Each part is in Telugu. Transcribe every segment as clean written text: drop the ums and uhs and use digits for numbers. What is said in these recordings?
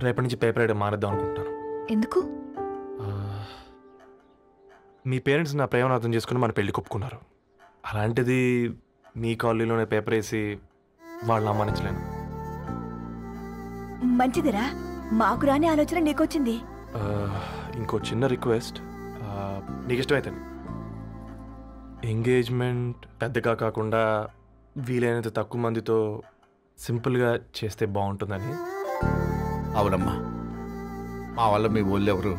రేపటి నుంచి పేపర్ రైడ్ మానేద్దాం అనుకుంటున్నాను. ఎందుకు? మీ పేరెంట్స్ నా ప్రేమను అర్థం చేసుకుని మన పెళ్లి ఒప్పుకున్నారు. అలాంటిది మీ కాలనీలోనే పేపర్ వేసి వాళ్ళని అమ్మానించలేను. మంచిదిరా, మాకు రాని ఆలోచన నీకొచ్చింది. ఇంకో చిన్న రిక్వెస్ట్, నీకు ఇష్టమైతే ఎంగేజ్మెంట్ పెద్దగా కాకుండా వీలైనంత తక్కువ మందితో సింపుల్గా చేస్తే బాగుంటుందని. అవునమ్మా, మా వల్ల మీ ఊళ్ళో ఎవరు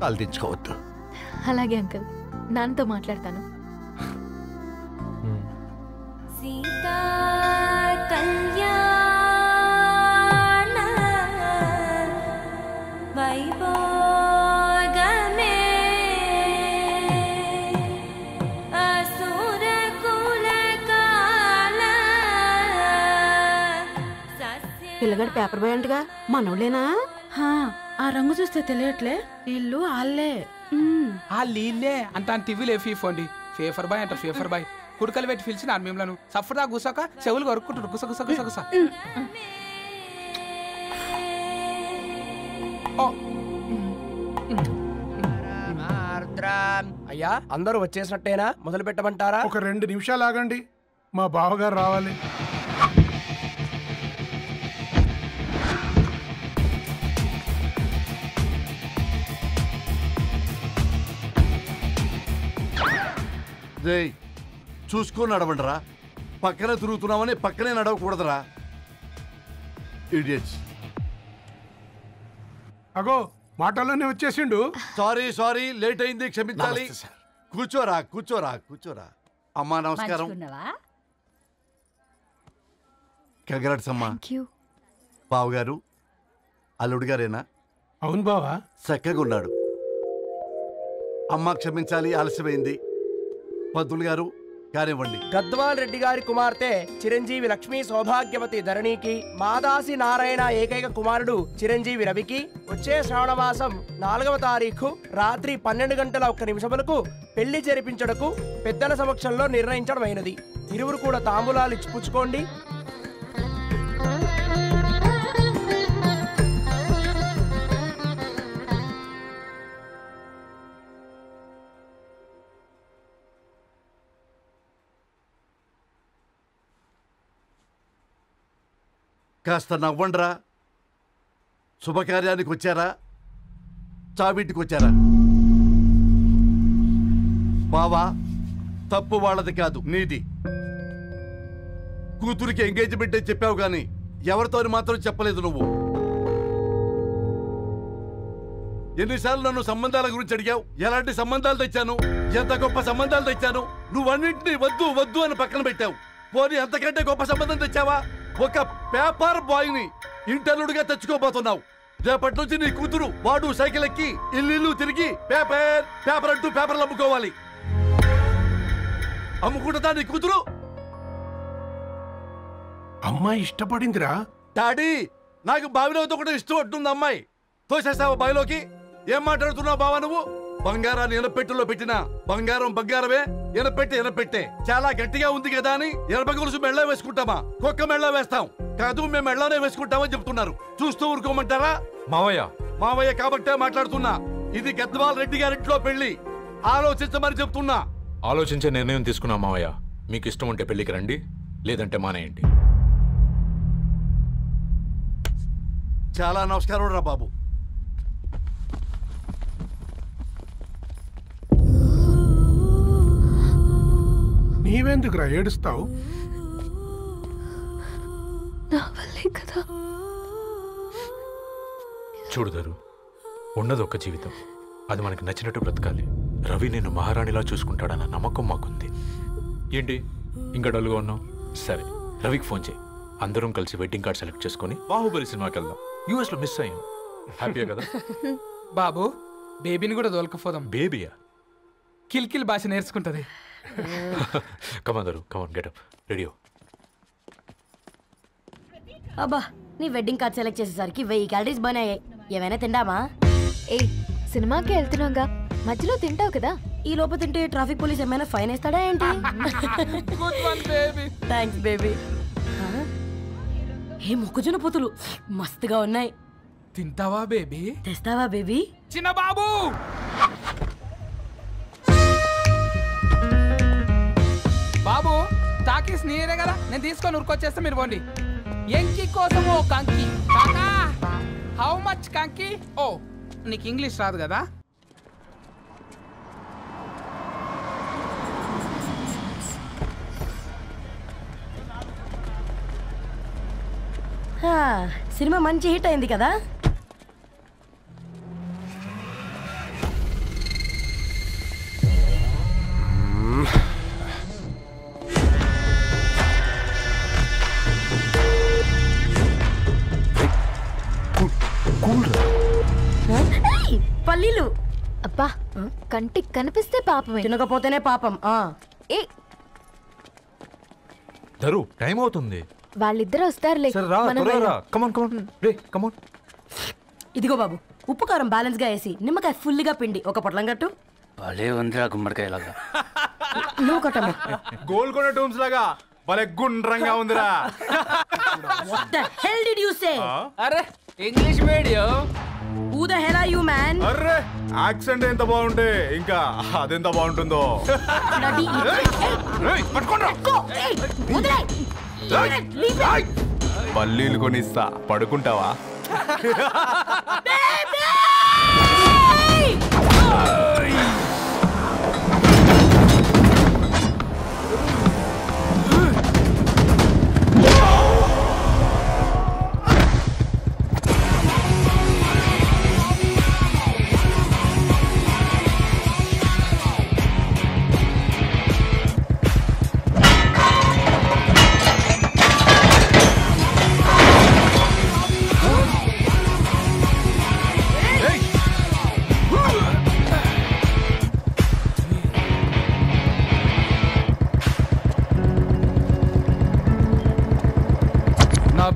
కాలు తెచ్చుకోవద్దు. అలాగే అంకుల్, నాన్నతో మాట్లాడతాను. సీతా కళ్యాణ వైభోగమే అసుర కులకాల. పిల్లగాడు పేపర్ బాయ్ అంటగా, మనోళ్ళేనా? ఆ రంగు చూస్తే తెలియట్లే, ఇల్లు ఆళ్ళే. ఆ లీల్లే అంత టీవీలో ఫీఫోండి. ఫేఫర్ బాయ్ అంట, ఫేఫర్ బాయ్. కుడుకలు పెట్టి పిలిచిన మిమ్మలను సఫర్దా గుసక చెవులు కొరుక్కుంటారు. గుస గుస గుస గుస. అయ్యా, అందరూ వచ్చేసినట్టేనా? మొదలు పెట్టమంటారా? ఒక 2 నిమిషాలు ఆగండి, మా బావగారు రావాలి. చూసుకొని నడవండిరా. పక్కనే తిరుగుతున్నామని పక్కనే నడవకూడదురా. ఇడియట్స్. అగో మాటల్లోనే వచ్చేసిండు. సారీ లేట్ అయింది, క్షమించాలి. కూర్చోరా కూర్చోరా కూర్చోరా. అమ్మా నమస్కారం. కంగ్రాట్స్ అమ్మా. బావగారు అల్లుడు గారేనా? అవును బావా, చక్కగా ఉన్నాడు. అమ్మ క్షమించాలి, ఆలస్యమైంది. పంతులు గారు కానివ్వండి. గద్వాల్ రెడ్డి గారి కుమార్తె చిరంజీవి లక్ష్మీ సౌభాగ్యవతి ధరణికి, మాదాసి నారాయణ ఏకైక కుమారుడు చిరంజీవి రవికి వచ్చే శ్రావణ మాసం 4వ తారీఖు రాత్రి 12:01 పెళ్లి జరిపించడకు పెద్దల సమక్షంలో నిర్ణయించడమైనది. ఇరువురు కూడా తాంబూలాలు ఇచ్చి పుచ్చుకోండి. కాస్త నవ్వండ్రా. శుభకార్యానికి వచ్చారా, చావింటికి వచ్చారా? బావా, తప్పు వాళ్ళది కాదు, నీది. కూతురికి ఎంగేజ్మెంట్ అని చెప్పావు కానీ ఎవరితో మాత్రం చెప్పలేదు నువ్వు. ఎన్నిసార్లు నన్ను సంబంధాల గురించి అడిగావు? ఎలాంటి సంబంధాలు తెచ్చాను, ఎంత గొప్ప సంబంధాలు తెచ్చాను. నువ్వన్నింటినీ వద్దు వద్దు అని పక్కన పెట్టావు. పోనీ అంతకంటే గొప్ప సంబంధం తెచ్చావా? ఒక పేపర్ బాయ్ ని ఇంటర్లుడిగా తెచ్చుకోబోతున్నావు. రేపటి నుంచి నీ కూతురు వాడు సైకిల్ ఎక్కి ఇల్లు తిరిగి పేపర్ పేపర్ అంటూ పేపర్లు అమ్ముకోవాలి. అమ్ముకుంటుందా నీ కూతురు? అమ్మాయి ఇష్టపడిందిరా. డాడీ, నాకు బావిలో కూడా ఇష్టం ఉంటుంది. అమ్మాయి తోసేసావా బావిలోకి? ఏం మాట్లాడుతున్నావు బావా నువ్వు? బంగారాన్ని ఎనపెట్టులో పెట్టినా బంగారం బంగారమే, ఎనపెట్టే చాలా గట్టిగా ఉంది కదా అని ఎనప గొలుసు మెళ్ళ వేసుకుంటామా? కుక్క మెళ్ళ వేస్తాం కాదు, మేము మెళ్ళనే వేసుకుంటామని చెప్తున్నారు. చూస్తూ ఊరుకోమంటారా? మావయ్య కాబట్టే మాట్లాడుతున్నా. ఇది గద్వాల్ రెడ్డి గారింట్లో పెళ్లి, ఆలోచించమని చెప్తున్నా. ఆలోచించే నిర్ణయం తీసుకున్నా మావయ్య. మీకు ఇష్టం ఉంటే పెళ్లికి రండి, లేదంటే మానేయండి. చాలా నమస్కారం రా బాబు. నీవెందుకురా ఏడుస్తావు? చూడుదరు, ఉన్నది ఒక్క జీవితం, అది మనకి నచ్చినట్టు బ్రతకాలి. రవి నేను మహారాణిలా చూసుకుంటాడన్న నమ్మకం మాకుంది. ఏంటి ఇంకా డల్గా ఉన్నావు? సరే, రవికి ఫోన్ చేయి. అందరం కలిసి వెడ్డింగ్ కార్డ్ సెలెక్ట్ చేసుకుని బాహుబలి సినిమాకి వెళ్దాం. యూఎస్ లో మిస్ అయ్యాం. హ్యాపీయా కదా బాబు? బేబీని కూడా దొలకపోదాం. బేబీయా? కిల్కిల్ భాష నేర్చుకుంటది. కమాందరు, కమాన్ గెట్ అప్, రెడీ. అబ్బా, నీ వెడ్డింగ్ కార్డ్ సెలెక్ట్ చేసేసరికి 1000 క్యాలరీస్ బర్న్ అయ్యాయి. ఏమైనా తిండామా? ఏ సినిమాకి వెళ్తున్నాగా, మధ్యలో తింటావు కదా. ఈ లోపు తింటే ట్రాఫిక్ పోలీస్ ఏమైనా ఫైన్ వేస్తాడా ఏంటి? Thanks baby. ఏ మొక్కజొన్న పొతులు మస్తుగా ఉన్నాయి. తింటావా బేబీ? తెస్తావా బేబీ? చిన్న బాబు బాబు టాకీస్ నీరే కదా, నేను తీసుకొని ఉరికొచ్చేస్తా, మీరు పోండి. ఎంకి కోసం ఓ కంకి. కాకా హౌ మచ్ కంకి? ఓ నీకు ఇంగ్లీష్ రాదు కదా? సినిమా మంచి హిట్ అయింది కదా? పల్లీలు. అబ్బా కంటికి కనిపిస్తే పాపమే, తినకపోతేనే పాపం. ఏ ధరు టైం అవుతుంది. వాళ్ళిద్దరు వస్తారులే. మనం వెళ్దాం. ఇదిగో బాబు, ఉప్పు కారం బ్యాలెన్స్ గా వేసి నిమ్మకాయ ఫుల్ గా పిండి ఒక పొట్లం కట్టు. భలే ఉందిరా గుమ్మడికాయలాగా. నువ్వు కట్టమ్మా. గోల్కొండ టూమ్స్ లాగా భలే గుండ్రంగా ఉందిరా. What the hell did you say? అరే English medium. Who the hell are you, man? Array accent ఎంత బాగుంటే ఇంకా అదెంత బాగుంటుందో. పల్లీలు కొనిస్తా, పడుకుంటావా?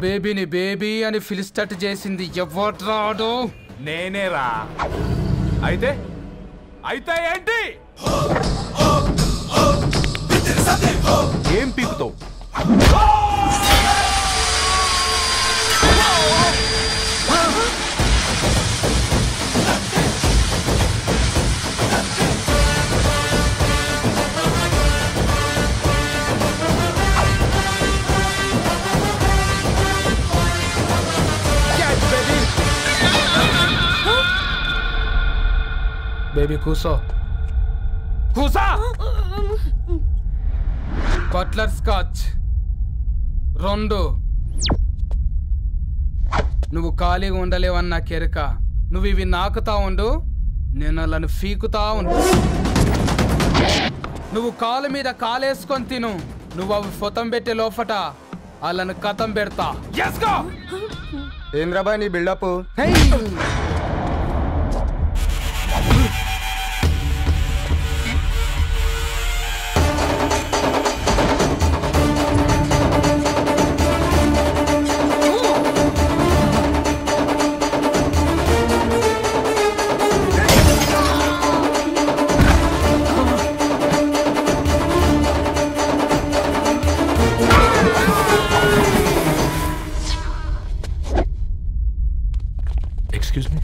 బేబీని బేబీ అని ఫిలిస్టట్ చేసింది ఎవడ్రాడు? నేనేరా. అయితే అయితే ఏంటి? ఏం పీకుతావు? బేబీ కూసో, కూసా. Buttler scotch 2. నువ్వు ఖాళీగా ఉండలేవన్న కెరక. నువ్వు ఇవి నాకుతా ఉండు, నేను వాళ్ళని ఫీకుతా ఉండు. నువ్వు కాలు మీద కాలేసుకొని తిను. నువ్వు అవి ఫొతం పెట్టే లోపట వాళ్ళని కథం పెడతా. ఏంద్రాబాయ్ నీ బిల్డప్? Excuse me?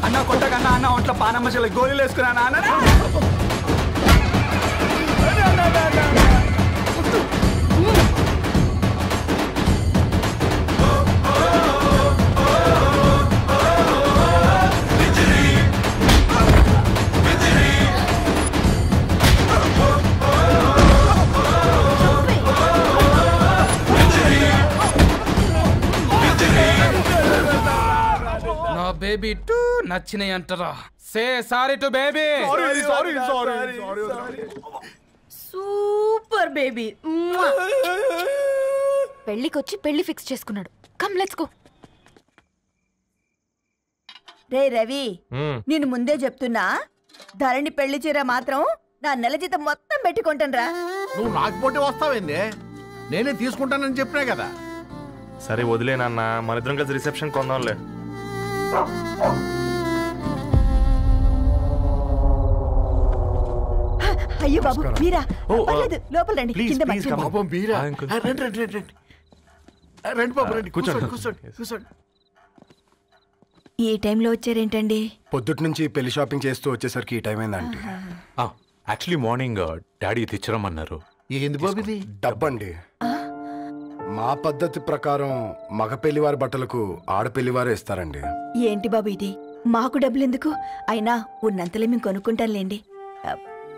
అన్న కొట్టకన్నా అన్న ఒంట్లో పానమ్మ చెల్లి గోళీలు వేసుకున్నా అన్న. బేబీ టూ నచ్చినాయి అంటారా? Say sorry to baby. Super baby. పెళ్ళికొచ్చి పెళ్లి ఫిక్స్ చేసుకున్నాడు. Come let's go. రే రవి, నేను ముందే చెప్తున్నా, ధరణి పెళ్లి చీర మాత్రం నా నెల జీతం మొత్తం దండం పెట్టుకుంటానరా. నువ్వు నాకు పోటీ వస్తావేంది? నేనే తీసుకుంటానని చెప్పినా కదా. సరే వదిలేనన్నా, మన ఇద్దరం కలిసి రిసెప్షన్ కొందాంలే. అయ్యో బాబు మీరా? పర్లేదు, లోపల రండి. కింద మంచం. పాపం మీరా? రండి రండి రండి రండి. రండి బాబు రండి. కూర్చోండి కూర్చోండి కూర్చోండి. ఈ టైంలో వచ్చారేంటండి? పొద్దుటి నుంచి పెళ్లి షాపింగ్ చేస్తూ వచ్చేసరికి ఈ టైం అయిందండి. యాక్చువల్లీ మార్నింగ్ డాడీ తెచ్చరమన్నారు. ఏంది బాబు ఇది? డబ్బండి. మా పద్ధతి ప్రకారం మగ పెళ్లివారి బట్టలకు ఆడపెళ్లివారే ఇస్తారండి. ఏంటి బాబు ఇది? మాకు డబ్బులు ఎందుకు? అయినా ఉన్నంతలే మేము కొనుక్కుంటాంలేండి.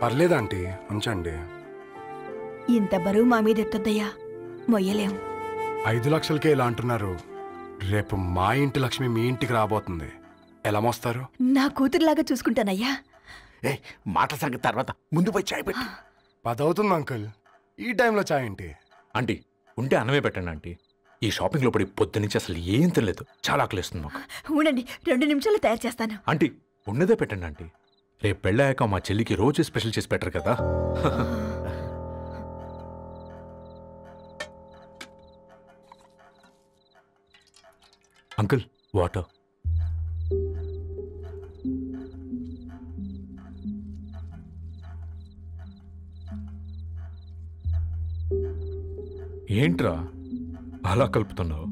పర్లేదు ఆంటీ, ఉంచండి. ఇంత బరువు మా మీద ఎత్తొద్దయ్యా, మొయ్యలేం. 5 లక్షలకే ఇలా అంటున్నారు. రేపు మా ఇంటి లక్ష్మి మీ ఇంటికి రాబోతుంది. ఎలా మోస్తారు? నా కూతురులాగా చూసుకుంటానయ్యా. మాట సంగతి తర్వాత, ముందు పోయి చాయ్ పెట్టి. 10 అవుతుంది అంకుల్, ఈ టైంలో చాయ్ ఏంటి? ఆంటీ ఉంటే అన్నమే పెట్టండి ఆంటీ. ఈ షాపింగ్లో పడి పొద్దు నుంచి అసలు ఏం తినలేదు, చాలా ఆకలిస్తుంది మాకు. ఉండండి, 2 నిమిషాలు తయారు చేస్తాను. ఆంటీ ఉన్నదే పెట్టండి ఆంటీ. రేపు పెళ్ళాక మా చెల్లికి రోజు స్పెషల్ చేసి పెట్టరు కదా. Uncle water. ఏంట్రా అలా కలుపుతున్నావు?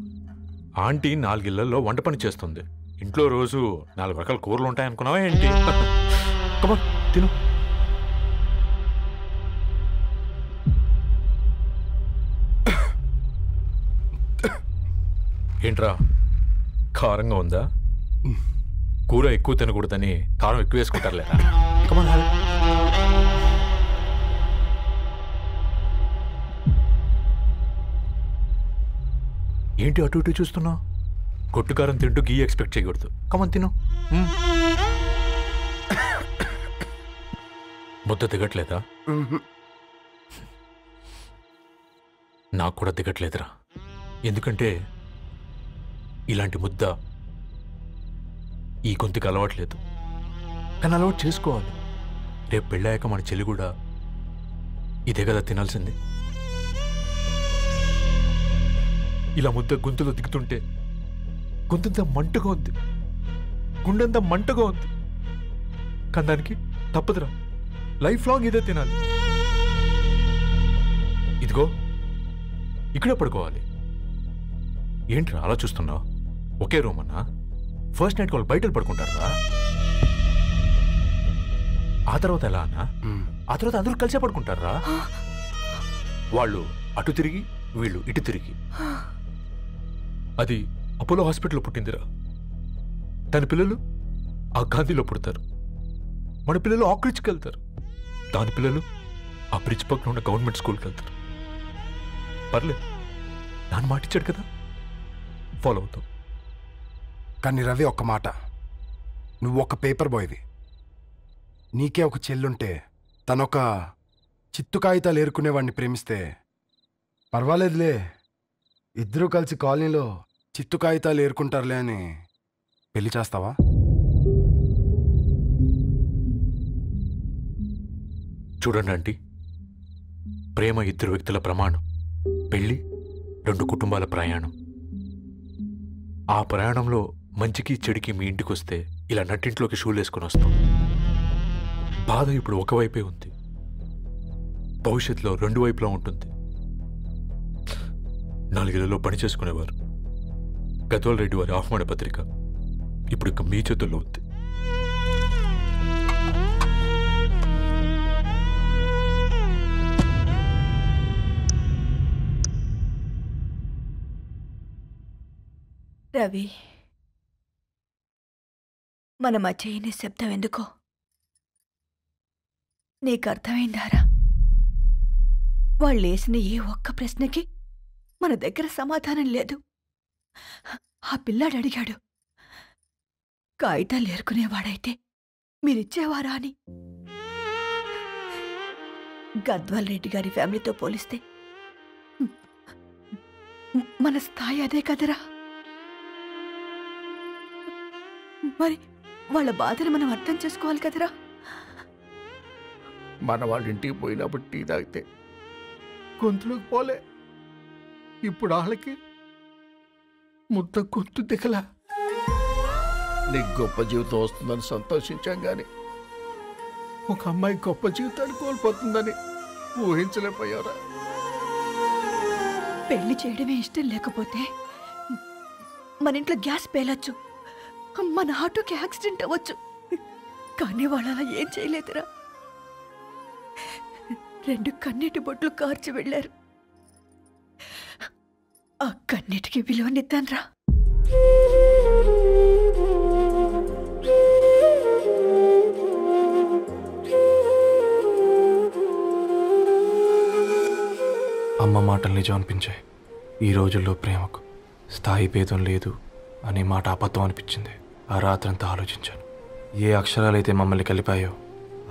ఆంటీ 4 ఇళ్లలో వంట పని చేస్తుంది. ఇంట్లో రోజు 4 రకాల కూరలు ఉంటాయనుకున్నావా ఏంటి? కమాన్ తిను. ఏంట్రా కారంగా ఉందా? కూర ఎక్కువ తినకూడదని కారం ఎక్కువ వేసుకుంటారులే. కమాన్. ఏంటి అటు ఇటు చూస్తున్నావు? కొట్టుకారం తింటూ గీ ఎక్స్పెక్ట్ చేయకూడదు. కమన్ తిను. ముద్ద దిగట్లేదా? నాకు కూడా దిగట్లేదురా. ఎందుకంటే ఇలాంటి ముద్ద ఈ గొంతుకి అలవాట్లేదు. కానీ అలవాటు చేసుకోవాలి. రేపు పెళ్ళాక మన చెల్లి కూడా ఇదే కదా తినాల్సింది. ఇలా ముద్ద గొంతులో దిగుతుంటే గొంతంతా మంటగా ఉంది, గుండెంతా మంటగా ఉంది. కానీ దానికి తప్పదురా, లైఫ్ లాంగ్ ఇదే తినాలి. ఇదిగో ఇక్కడే పడుకోవాలి. ఏంట్రా అలా చూస్తున్నావు? ఒకే రూమ్ అన్నా? ఫస్ట్ నైట్ వాళ్ళు బయటలు పడుకుంటారా? ఆ తర్వాత ఎలా అన్నా? ఆ తర్వాత అందరూ కలిసే పడుకుంటారా? వాళ్ళు అటు తిరిగి వీళ్ళు ఇటు తిరిగి. అది అపోలో హాస్పిటల్లో పుట్టిందిరా. దాని పిల్లలు ఆ గాంధీలో పుడతారు. మన పిల్లలు ఆక్రిచ్కి వెళ్తారు. దాని పిల్లలు ఆ బ్రిడ్జ్ పక్కన ఉన్న గవర్నమెంట్ స్కూల్కి వెళ్తారు. పర్లేదు, నాన్న మాటిచ్చాడు కదా, ఫాలో అవుతావు. కానీ రవి ఒక్క మాట, నువ్వు ఒక పేపర్ బాయ్వి. నీకే ఒక చెల్లుంటే తనొక చిత్తు కాగితాలు ఏరుకునేవాడిని ప్రేమిస్తే పర్వాలేదులే, ఇద్దరూ కలిసి కాలనీలో చిత్తు కాగితాలు ఏరుకుంటారులే అని పెళ్లి చేస్తావా? చూడండి ఆంటీ, ప్రేమ 2 వ్యక్తుల ప్రమాణం, పెళ్ళి 2 కుటుంబాల ప్రయాణం. ఆ ప్రయాణంలో మంచికి చెడుకి మీ ఇంటికి వస్తే ఇలా నట్టింట్లోకి షూలు వేసుకొని వస్తాం. బాధ ఇప్పుడు ఒకవైపే ఉంది, భవిష్యత్తులో 2 వైపులా ఉంటుంది. 4 ఇళ్లలో పని చేసుకునేవారు. గద్వాల్ రెడ్డి వారి ఆహ్వాన పత్రిక ఇప్పుడు ఇక మీ చేతుల్లో ఉంది. రవి, మన మధ్య ఈ నిశ్శబ్దం ఎందుకో నీకు అర్థమైందారా? వాళ్ళు వేసిన ఏ ఒక్క ప్రశ్నకి మన దగ్గర సమాధానం లేదు. ఆ పిల్లాడు అడిగాడు, కాగితాలు ఏరుకునేవాడైతే మీరిచ్చేవారా అని. గద్వాల్ రెడ్డి గారి ఫ్యామిలీతో పోలిస్తే మన స్థాయి అదే కదరా. మరి వాళ్ళ బాధను మనం అర్థం చేసుకోవాలి కదరా. మన వాళ్ళ ఇంటికి పోయినప్పుడు టీ తాగితే గొంతులోకి పోలే, ఇప్పుడు వాళ్ళకి ముద్ద గొంతు దిగలా. నీకు గొప్ప జీవితం వస్తుందని సంతోషించాం కానీ ఒక అమ్మాయి గొప్ప జీవితాన్ని కోల్పోతుందని ఊహించలేకపోయారా? పెళ్లి చేయడమే ఇష్టం లేకపోతే మన ఇంట్లో గ్యాస్ పేలొచ్చు, మన ఆటోకి యాక్సిడెంట్ అవ్వచ్చు, కానీ వాళ్ళు అలా ఏం చేయలేదురా. 2 కన్నీటి బొట్లు కార్చి వెళ్ళారు. ఆ కన్నీటికి విలువనిద్దాన్రా. అమ్మ మాటలు నిజం అనిపించాయి. ఈ రోజుల్లో ప్రేమకు స్థాయి భేదం లేదు అనే మాట అబద్ధం అనిపించింది. ఆ రాత్రంతా ఆలోచించాను. ఏ అక్షరాలైతే మమ్మల్ని కలిపాయో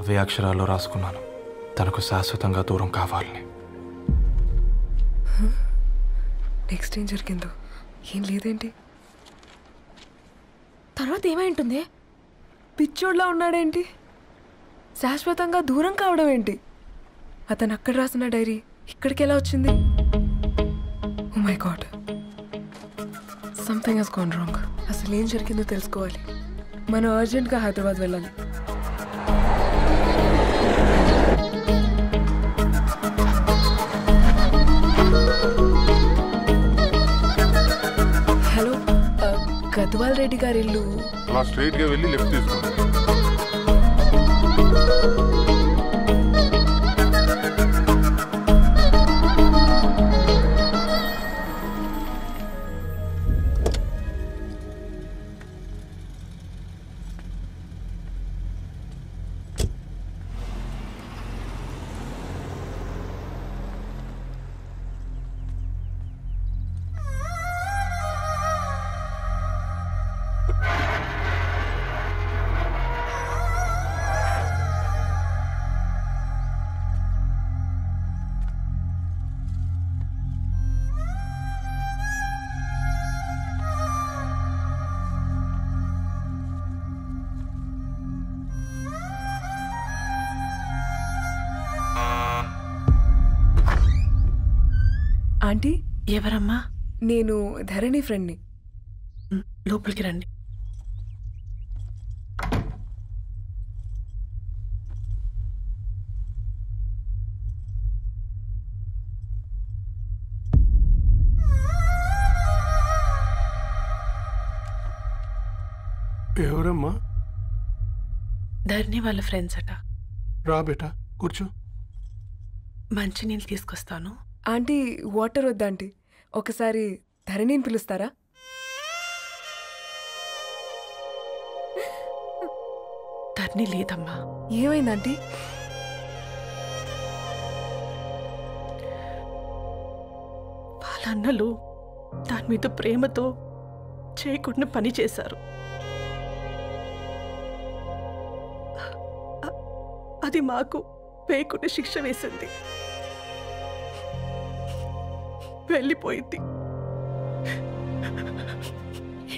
అవే అక్షరాల్లో రాసుకున్నాను, తనకు శాశ్వతంగా దూరం కావాలని. నెక్స్ట్ ఏం జరిగిందో ఏం లేదేంటి? తర్వాత ఏమై ఉంటుంది? పిచ్చోడ్లా ఉన్నాడేంటి? శాశ్వతంగా దూరం కావడం ఏంటి? అతను అక్కడ రాసిన డైరీ ఇక్కడికి ఎలా వచ్చింది? Oh my god, something has gone wrong. అసలు ఏం జరిగిందో తెలుసుకోవాలి. మనం అర్జెంట్గా హైదరాబాద్ వెళ్ళాలి. హలో, గద్వాల్ రెడ్డి గారి ఇల్లు. అలా స్ట్రైట్గా వెళ్ళి లెఫ్ట్ తీసుకోండి. ఆంటీ, ఎవరమ్మా? నేను ధరణి ఫ్రెండ్ని. లోపలికి రండి. ఎవరమ్మా? ధరణి వాళ్ళ ఫ్రెండ్స్ అట. రా బేటా, కూర్చో. మంచినీళ్ళు తీసుకొస్తాను. ఆంటీ, వాటర్ వద్దాంటీ, ఒకసారి ధరణిని పిలుస్తారా? ధరణి లేదమ్మా. ఏమైందంటీ? వాళ్ళ అన్నలు దాని మీద ప్రేమతో చేయకుండా పని చేశారు. అది మాకు వేయకుండా శిక్ష వేసింది. వెళ్ళిపోయింది,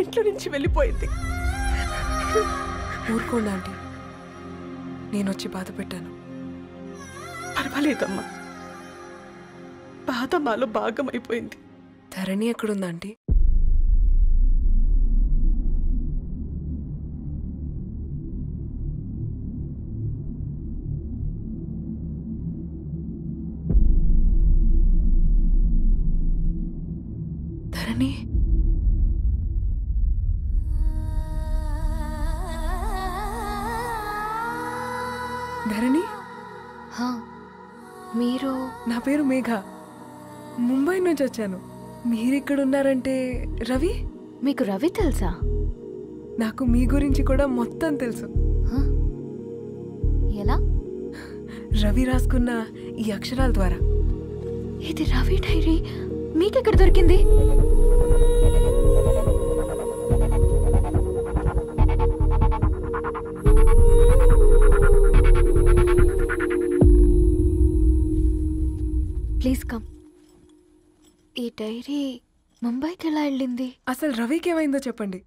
ఇంట్లో నుంచి వెళ్ళిపోయింది. ఊరుకోండి ఆంటీ, నేను వచ్చి బాధ పెట్టాను. పర్వాలేదమ్మా, బాధ మాలో భాగం అయిపోయింది. ధరణి ఎక్కడుందా ఆంటీ? ధరణి, ధరణి, మీరు? నా పేరు మేఘ, ముంబై నుంచి వచ్చాను. మీరిక్కడ ఉన్నారంటే రవి? మీకు రవి తెలుసా? నాకు మీ గురించి కూడా మొత్తం తెలుసు. ఎలా? రవి రాసుకున్న ఈ అక్షరాల ద్వారా. ఇది రవి డైరీ మీకెక్కడ దొరికింది? Please come. ఈ డైరీ ముంబైకి ఎలా వెళ్ళింది? అసలు రవికి ఏమైందో చెప్పండి.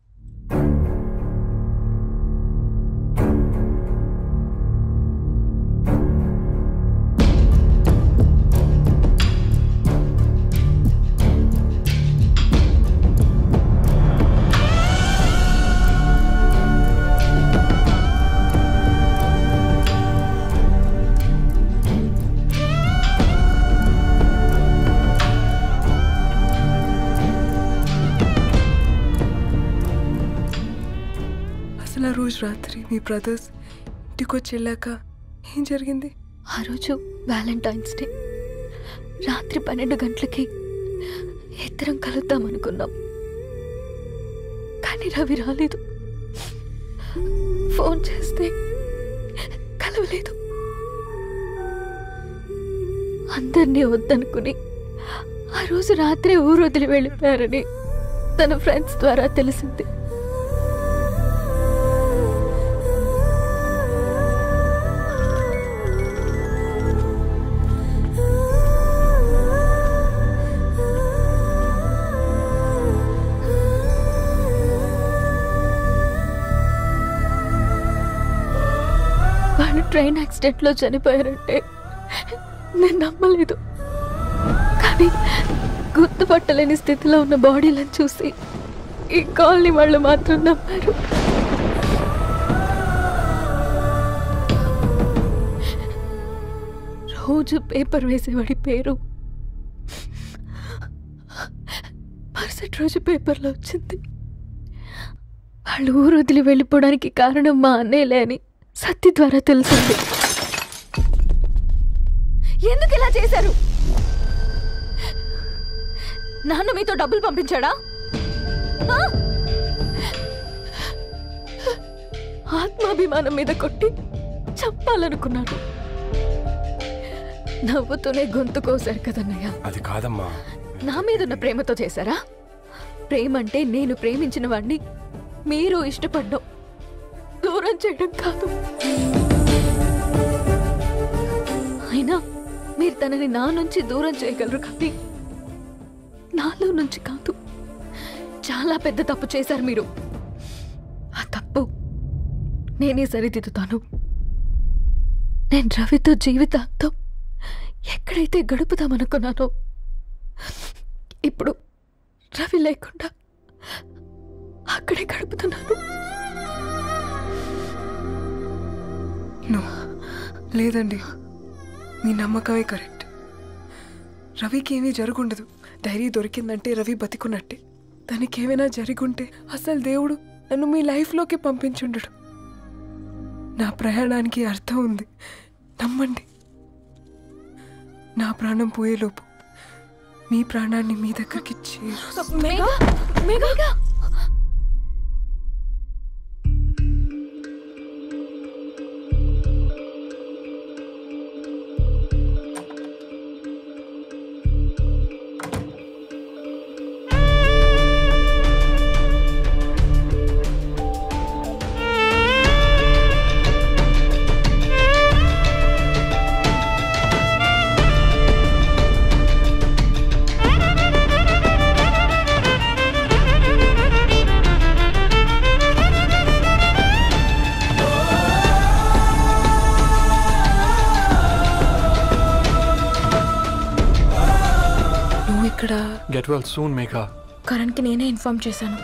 అసలు ఆ రోజు రాత్రి మీ బ్రదర్స్ ఇంటికి వచ్చి వెళ్ళాక ఏం జరిగింది? ఆ రోజు వ్యాలంటైన్స్ డే రాత్రి 12 గంటలకి ఇద్దరం కలుద్దామనుకున్నాం. కానీ రవి రాలేదు. ఫోన్ చేస్తే కలవలేదు. అందరినీ వద్దనుకుని ఆ రోజు రాత్రి ఊరు వదిలి వెళ్ళిపోయారని తన ఫ్రెండ్స్ ద్వారా తెలిసింది. వాళ్ళు ట్రైన్ యాక్సిడెంట్లో చనిపోయారంటే నేను నమ్మలేదు. కానీ గుర్తుపట్టలేని స్థితిలో ఉన్న బాడీలను చూసి ఈ కాలనీ వాళ్ళు మాత్రం నమ్మారు. రోజు పేపర్ వేసేవాడి పేరు మరుసటి రోజు పేపర్లో వచ్చింది. వాళ్ళు ఊరు వదిలి వెళ్ళిపోవడానికి కారణం మా అన్నయ్యలే అని సత్తి ద్వారా తెలిసింది. ఎందుకు ఇలా చేశారు? నాన్న మీతో డబ్బులు పంపించాడా? ఆత్మాభిమానం మీద కొట్టి చంపాలనుకున్నాడు. నవ్వుతూనే గొంతు కోసారు కదన్నయ్య. అది కాదమ్మా. నా మీదున్న ప్రేమతో చేశారా? ప్రేమంటే నేను ప్రేమించిన వాడిని మీరు ఇష్టపడ్డం, దూరం చేయడం కాదు. అయినా మీరు తనని నా నుంచి దూరం చేయగలరు కానీ నాలో నుంచి కాదు. చాలా పెద్ద తప్పు చేశారు మీరు. ఆ తప్పు నేనే సరిదిద్దుతాను. నేను రవితో జీవితాంతం ఎక్కడైతే గడుపుదామనుకున్నానో ఇప్పుడు రవి లేకుండా అక్కడే గడుపుతున్నాను. లేదండి, మీ నమ్మకమే కరెక్ట్. రవికి ఏమీ జరుగుండదు. డైరీ దొరికిందంటే రవి బతికున్నట్టే. తనకి ఏమైనా జరుగుంటే అసలు దేవుడు నన్ను మీ లైఫ్లోకి పంపించుండడు. నా ప్రయాణానికి అర్థం ఉంది, నమ్మండి. నా ప్రాణం పోయేలోపు మీ ప్రాణాన్ని మీ దగ్గరికి గెట్ వెల్ సూన్ మేఘా. కరణ్కి నేనే ఇన్ఫార్మ్ చేశాను.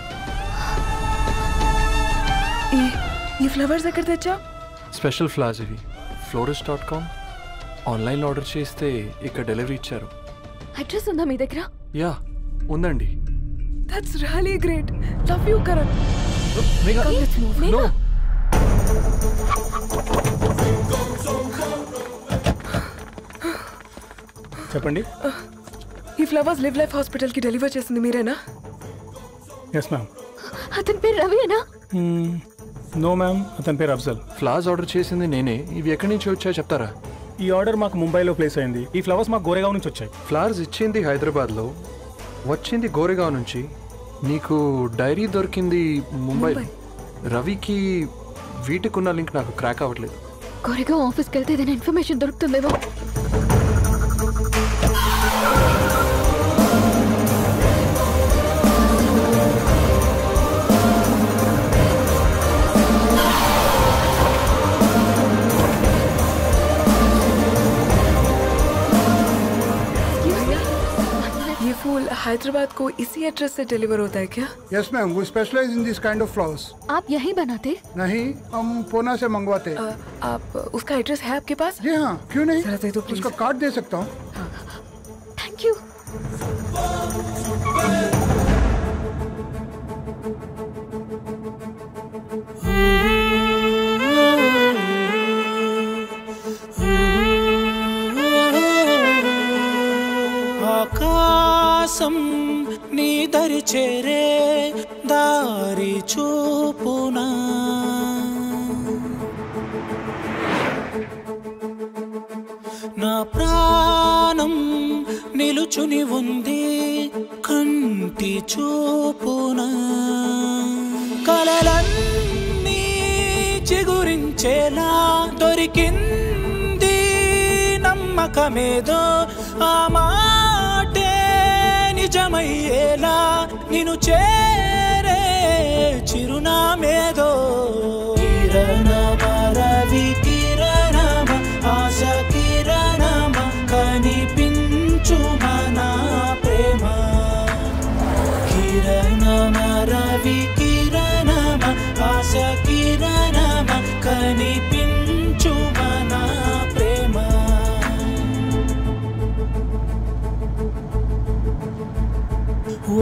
ఈ ఫ్లవర్స్ ఎక్కడ తెచ్చా? స్పెషల్ ఫ్లవర్స్ ఇవి. florist.com ఆన్లైన్లో ఆర్డర్ చేస్తే ఇక్కడ డెలివరీ ఇచ్చారు. అడ్రస్ ఉందా మీ దగ్గర? యా ఉందండి. That's really great. Love you Karan. No. చెప్పండి. ఈ ఫ్లవర్స్ లివ్ లైఫ్ హాస్పిటల్కి డెలివర్ చేసింది మీరేనా? Yes ma'am. అతని పేరు రవియేనా? నో మ్యామ్, అతని పేరు అఫ్జల్. ఫ్లవర్స్ ఆర్డర్ చేసింది నేనే. ఇవి ఎక్కడి నుంచి వచ్చాయో చెప్తారా? ఈ ఆర్డర్ మాకు ముంబైలో ప్లేస్ అయింది. ఈ ఫ్లవర్స్ మాకు గోరేగావ్ నుంచి వచ్చాయి. ఫ్లవర్స్ ఇచ్చింది హైదరాబాద్లో, వచ్చింది గోరేగావ్ నుంచి. నీకు డైరీ దొరికింది ముంబై. రవికి వీటికున్న లింక్ నాకు క్రాక్ అవ్వట్లేదు. గోరేగావ్ ఆఫీస్కి వెళ్తే ఏదైనా ఇన్ఫర్మేషన్ దొరుకుతుందేమో. हैदराबाद को इसी एड्रेस से डिलीवर होता है क्या? यस मैम, वो specialise in this kind of flowers. आप यहीं बनाते? नहीं, हम पूना से मंगवाते. आप उसका एड्रेस है आपके पास? जी हाँ, क्यों नहीं? जरा दे दो प्लीज. उसका कार्ड दे सकता हूँ. Thank you. Oh దారి చూపునా నా ప్రాణం నిలుచుని ఉంది కంటి చూపునా కలలన్నీ చిగురించేలా దొరికింది నమ్మకమేదో ఆ మాటే నిజమయ్యేలా నిన్ను చేరే చిరునామేదో కిరణమ రవి కిరణమ ఆశ కిరణమ కనిపించు మన ప్రేమ కిరణమ రవి కిరణమ ఆశ కిరణమ కనిపించు మన ప్రేమ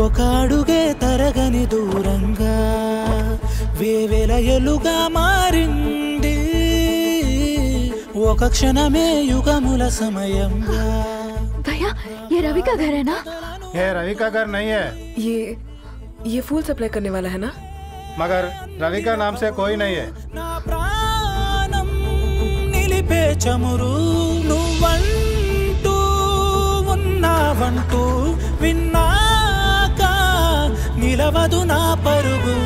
ఒక అడుగే తరగని దూరంగా వేవేల ఎలుగా మారింది ఒక క్షణమే యుగముల సమయంగా भैया ये रवि का घर है ना? ये रवि का घर नहीं है। ये फूल सप्लाई करने वाला है ना? मगर रवि का नाम से कोई नहीं है। ప్రాణం నిలిపే చమురు నువ్వంటూ ఉన్నావంటూ విన్నాక నిలవదు నా పరుగు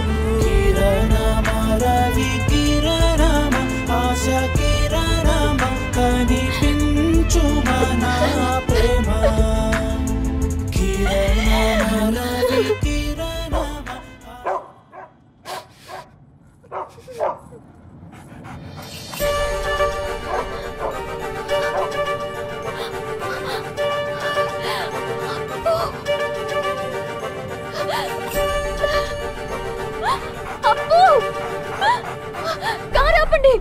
కిరణమ రవి కిరణమ ఆశ కిరణమ కనిపించు మన ప్రేమ కిరణమ రవి కిరణమ అప్పు కారు ఆపండి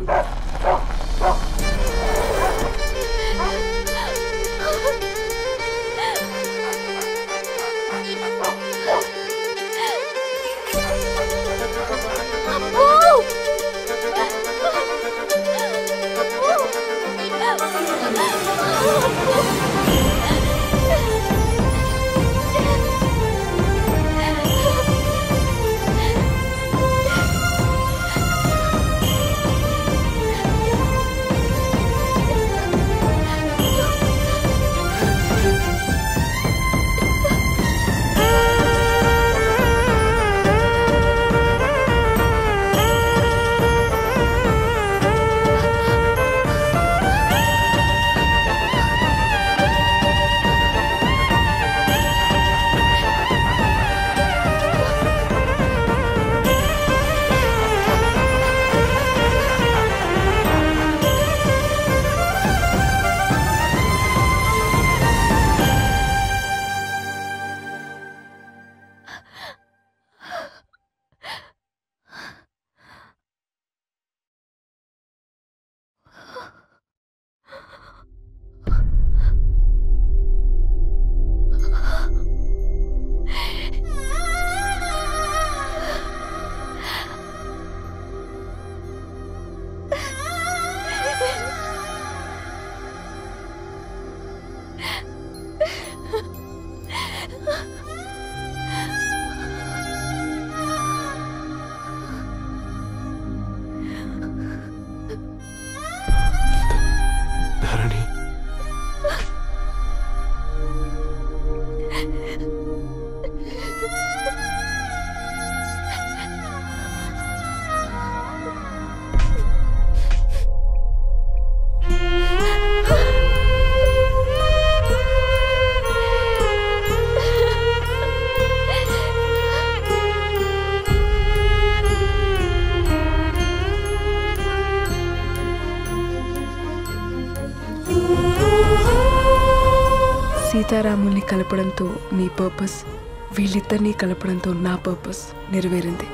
సీతారాముల్ని కలపడంతో నీ పర్పస్, వీళ్ళిద్దరినీ కలపడంతో నా పర్పస్ నెరవేరింది.